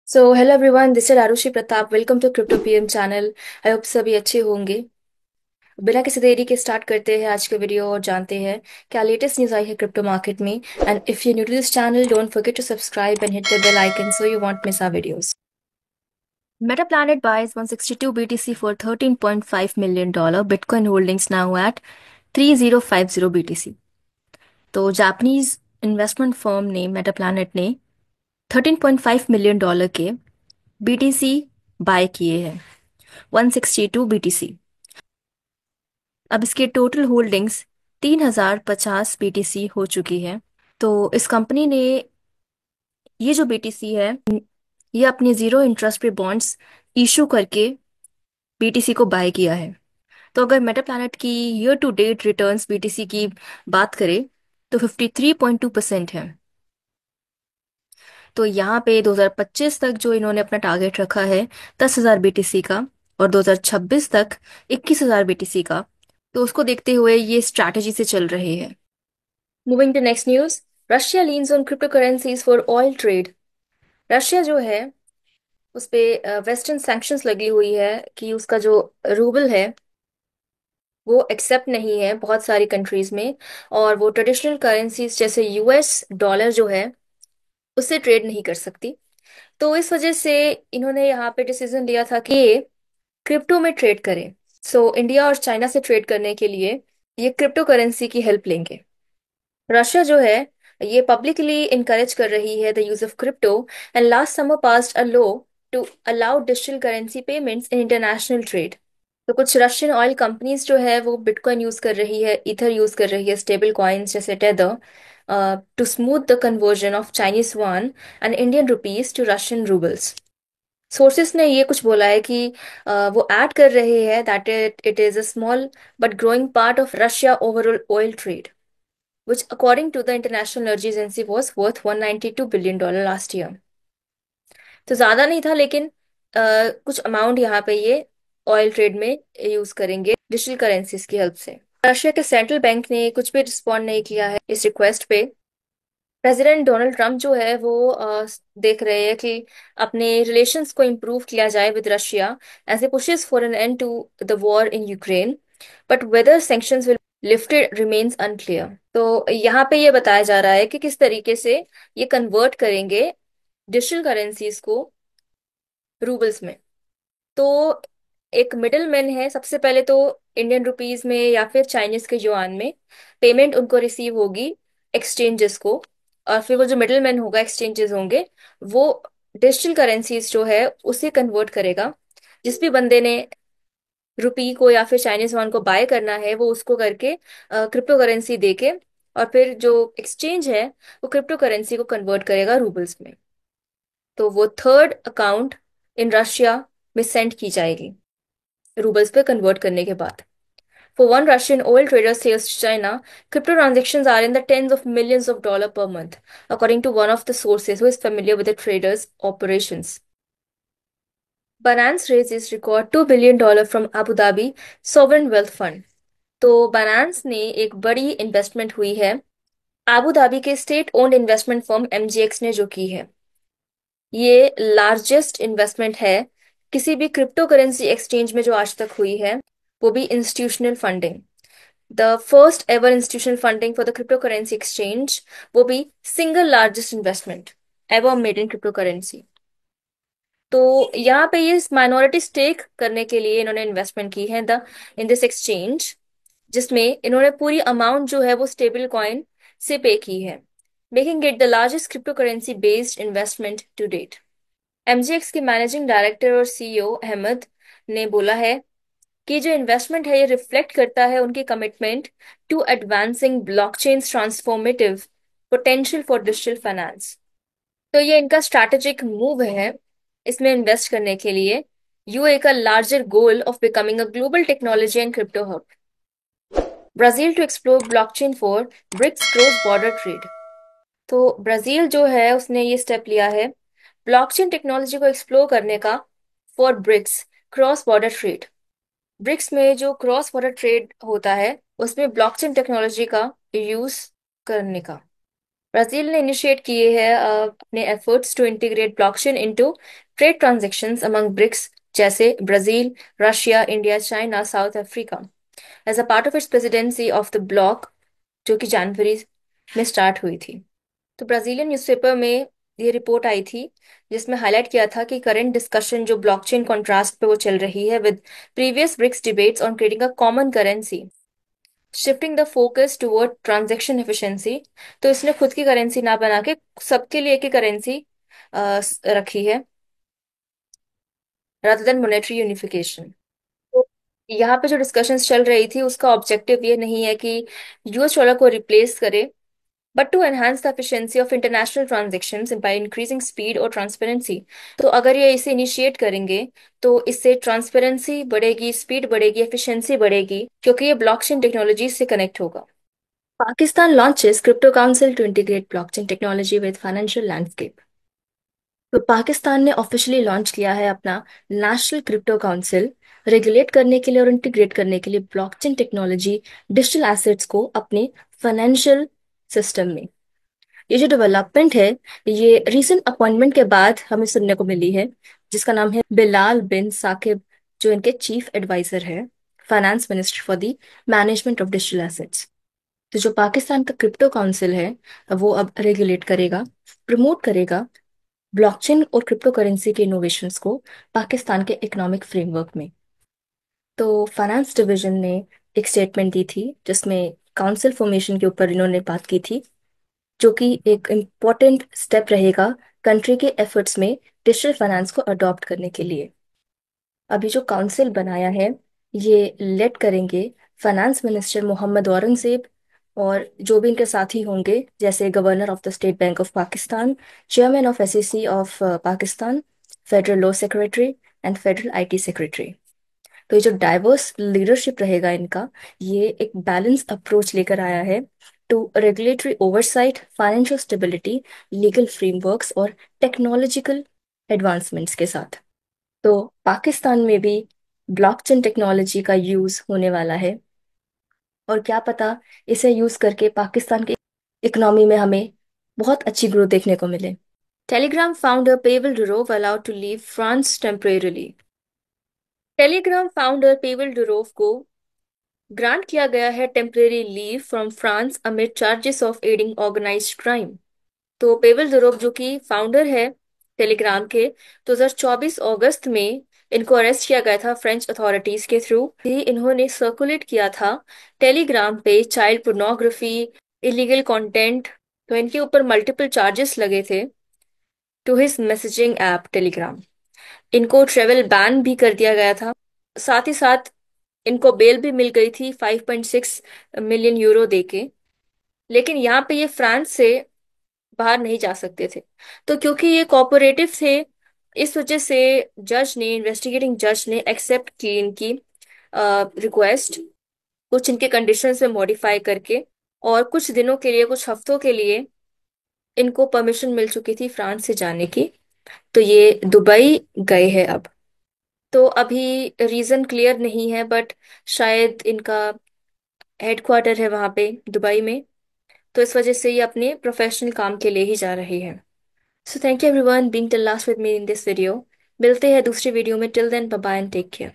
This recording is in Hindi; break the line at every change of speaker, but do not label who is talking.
So hello everyone, this is Arushi Pratap. Welcome to crypto PM channel. I hope सभी अच्छे होंगे। बिना किसी देरी के स्टार्ट करते हैं आज के वीडियो और जानते हैं क्या लेटेस्ट न्यूज़ आई है क्रिप्टो मार्केट में। And if you new to this channel, don't forget to subscribe and hit the bell icon so you won't miss our videos. Meta Planet buys 162 BTC for $13.5 million. Bitcoin holdings now at 3050 BTC. तो जापानीज इन्वेस्टमेंट फर्म ने मेटा प्लैनेट ने $13.5 मिलियन के बीटीसी बाय किए हैं। 162 बीटीसी। अब इसके टोटल होल्डिंग्स 3050 बीटीसी हो चुकी है। तो इस कंपनी ने ये जो बीटीसी है, ये अपने जीरो इंटरेस्ट पे बॉन्ड्स इशू करके बीटीसी को बाय किया है। तो अगर मेटा प्लैनेट की year to date returns BTC की बात करें तो 53.2% है। तो यहाँ पे 2025 तक जो इन्होंने अपना टारगेट रखा है 10,000 बीटीसी का, और 2026 तक 21,000 बीटीसी का, तो उसको देखते हुए ये स्ट्रैटेजी से चल रहे हैं। Moving to next news. Russia leans on crypto currencies for oil trade. Russia जो है उस पे वेस्टर्न सैंक्शंस लगी हुई है कि उसका जो रूबल है वो एक्सेप्ट नहीं है बहुत सारी कंट्रीज में, और वो ट्रेडिशनल करेंसीज जैसे यूएस डॉलर जो है उससे ट्रेड नहीं कर सकती। तो इस वजह से इन्होंने यहाँ पे डिसीजन लिया था कि ये क्रिप्टो में ट्रेड करें। सो इंडिया और चाइना से ट्रेड करने के लिए ये क्रिप्टो करेंसी की हेल्प लेंगे। रशिया जो है ये पब्लिकली इनकरेज कर रही है the use of crypto, and last summer passed a law to allow digital currency payments in international trade. तो कुछ रशियन ऑयल कंपनीज जो है वो बिटकॉइन यूज कर रही है, ईथर यूज कर रही है, स्टेबल कॉइन्स जैसे Tether, to smooth the conversion of Chinese yuan and Indian rupees to Russian roubles. Sources ने ये कुछ बोला है कि वो ऐड कर रहे हैं that it is a small but growing part of Russia overall oil trade, which according to the International Energy Agency was worth $192 billion last year. तो ज्यादा नहीं था, लेकिन कुछ अमाउंट यहाँ पे ये ऑयल ट्रेड में यूज करेंगे डिजिटल करेंसीज की हेल्प से। रशिया के सेंट्रल बैंक ने कुछ भी रिस्पॉन्ड नहीं किया है इस रिक्वेस्ट पे। प्रेसिडेंट डोनाल्ड ट्रंप जो है वो देख रहे हैं कि अपने रिलेशंस को इम्प्रूव किया जाए with Russia as a pushes for an end to the war in Ukraine, but whether sanctions will lifted remains unclear. तो यहाँ पे ये बताया जा रहा है कि किस तरीके से ये कन्वर्ट करेंगे डिजिटल करेंसीज को रूबल्स में। तो एक मिडिल मैन है, सबसे पहले तो इंडियन रुपीज में या फिर चाइनीज के युआन में पेमेंट उनको रिसीव होगी एक्सचेंजेस को, और फिर वो जो मिडिल मैन होगा, एक्सचेंजेस होंगे, वो डिजिटल करेंसीज जो है उसे कन्वर्ट करेगा। जिस भी बंदे ने रुपी को या फिर चाइनीज युआन को बाय करना है वो उसको करके क्रिप्टो करेंसी देके, और फिर जो एक्सचेंज है वो क्रिप्टो करेंसी को कन्वर्ट करेगा रूबल्स में। तो वो थर्ड अकाउंट इन रशिया में सेंड की जाएगी रूबल्स पे कन्वर्ट करने के बाद। For one Russian oil trader sales to China, crypto transactions are in the tens of millions of dollars per month, according to one of the sources who is familiar with the trader's operations. Binance raised its record $2 billion from Abu Dhabi Sovereign Wealth Fund. तो Binance ने एक बड़ी इन्वेस्टमेंट हुई है अबू धाबी के state owned investment firm MgX ने जो की है। ये लार्जेस्ट इन्वेस्टमेंट है किसी भी क्रिप्टो करेंसी एक्सचेंज में जो आज तक हुई है, वो भी institutional funding. The first ever institutional funding for the crypto currency exchange, वो भी single largest investment ever made in crypto currency. तो यहाँ पे ये माइनॉरिटी स्टेक करने के लिए इन्होंने इन्वेस्टमेंट की है द इन दिस एक्सचेंज, जिसमें इन्होंने पूरी अमाउंट जो है वो स्टेबल कॉइन से पे की है, making it the largest crypto currency based investment to date. MGX के मैनेजिंग डायरेक्टर और सीईओ अहमद ने बोला है कि जो इन्वेस्टमेंट है ये रिफ्लेक्ट करता है उनकी commitment to advancing blockchain transformative potential for digital finance. तो ये इनका स्ट्रैटेजिक मूव है इसमें इन्वेस्ट करने के लिए, यूए का larger goal of becoming a global technology and crypto hub. Brazil to explore blockchain for BRICS cross border trade. तो ब्राजील जो है उसने ये स्टेप लिया है ब्लॉकचेन टेक्नोलॉजी को एक्सप्लोर करने का for BRICS cross border trade. BRICS में जो क्रॉस बॉर्डर ट्रेड होता है उसमें ब्लॉकचेन टेक्नोलॉजी का यूज करने का। ब्राजील ने इनिशिएट किए हैं अपने efforts to integrate blockchain into trade transactions among BRICS, जैसे Brazil, Russia, India, China, South Africa, as a part of its presidency of the bloc, जो कि जनवरी में स्टार्ट हुई थी। तो ब्राजीलियन न्यूज़पेपर में ये रिपोर्ट आई थी, जिसमें हाईलाइट किया था कि करंट डिस्कशन जो ब्लॉकचेन कॉन्ट्रास्ट पे वो चल रही है with previous BRICS debates on creating a common currency, shifting the focus toward transaction efficiency. तो इसने खुद की करेंसी ना बना के सबके लिए एक ही करेंसी रखी है, रादर देन मॉनेटरी यूनिफिकेशन। तो यहाँ पे जो डिस्कशंस चल रही थी उसका ऑब्जेक्टिव ये नहीं है कि यूएस डॉलर को रिप्लेस करे, but to enhance the efficiency of international transactions by increasing speed और ट्रांसपेरेंसी। तो अगर ये इसे इनिशिएट करेंगे तो इससे ट्रांसपेरेंसी बढ़ेगी, स्पीड बढ़ेगी, एफिशिएंसी बढ़ेगी, क्योंकि ये ब्लॉकचेन टेक्नोलॉजी से कनेक्ट होगा। Pakistan launches Crypto Council to integrate blockchain technology with financial landscape। तो पाकिस्तान ने ऑफिशियली लॉन्च किया है अपना नेशनल क्रिप्टो काउंसिल, रेगुलेट करने के लिए और इंटीग्रेट करने के लिए ब्लॉकचेन टेक्नोलॉजी, डिजिटल एसेट्स को अपने फाइनेंशियल सिस्टम में। ये जो डेवलपमेंट है, ये रीसेंट अपॉइंटमेंट के बाद हमें सुनने को मिली है, जिसका नाम है बिलाल बिन साकिब, जो इनके चीफ एडवाइजर है finance ministry for the management of digital assets. तो जो पाकिस्तान का क्रिप्टो काउंसिल है, वो अब रेगुलेट करेगा, प्रमोट करेगा ब्लॉकचेन और क्रिप्टो करेंसी के इनोवेशंस को पाकिस्तान के इकोनॉमिक फ्रेमवर्क में। तो फाइनेंस डिवीजन ने एक स्टेटमेंट दी थी जिसमें काउंसिल फॉर्मेशन के ऊपर इन्होंने बात की थी, जो कि एक इम्पोर्टेंट स्टेप रहेगा कंट्री के एफर्ट्स में डिजिटल फाइनेंस को अडॉप्ट करने के लिए। अभी जो काउंसिल बनाया है, ये लेड करेंगे फाइनेंस मिनिस्टर मोहम्मद औरंगजेब, और जो भी इनके साथी होंगे, जैसे governor of the state bank of Pakistan, chairman of SEC of Pakistan, federal law secretary and federal IT secretary. तो ये जो डाइवर्स लीडरशिप रहेगा इनका, ये एक बैलेंस अप्रोच लेकर आया है to regulatory oversight, financial stability, legal frameworks और टेक्नोलॉजिकल एडवांसमेंट्स के साथ। तो पाकिस्तान में भी ब्लॉकचेन टेक्नोलॉजी का यूज होने वाला है, और क्या पता इसे यूज करके पाकिस्तान की इकोनॉमी में हमें बहुत अच्छी ग्रोथ देखने को मिले। Telegram founder Pavel Durov allowed to leave France temporarily. Telegram founder Pavel Durov को ग्रांट किया गया है temporary leave from France amid charges of aiding organised crime. तो पेवल दुरोव, जो कि फाउंडर है टेलीग्राम के, 2024 अगस्त में इनको अरेस्ट किया गया था फ्रेंच अथॉरिटीज के थ्रू। ही इन्होंने सर्कुलेट किया था टेलीग्राम पे चाइल्ड पोर्नोग्राफी, इलीगल कंटेंट। तो इनके ऊपर मल्टीपल चार्जेस लगे थे to his messaging app Telegram. इनको ट्रेवल बैन भी कर दिया गया था, साथ ही साथ इनको बेल भी मिल गई थी 5.6 मिलियन यूरो देके। लेकिन यहाँ पे ये फ्रांस से बाहर नहीं जा सकते थे। तो क्योंकि ये कोऑपरेटिव थे, इस वजह से जज ने, इन्वेस्टिगेटिंग जज ने एक्सेप्ट की इनकी रिक्वेस्ट, कुछ इनके कंडीशंस में मॉडिफाई करके, और कुछ दिनों के लिए, कुछ हफ्तों के लिए इनको परमिशन मिल चुकी थी फ्रांस से जाने की। तो ये दुबई गए हैं अब। तो अभी रीजन क्लियर नहीं है, बट शायद इनका हेडक्वार्टर है वहां पे दुबई में, तो इस वजह से ये अपने प्रोफेशनल काम के लिए ही जा रहे हैं। So thank you everyone being till last with me in this video. मिलते हैं दूसरी वीडियो में। Till then, bye bye and take care.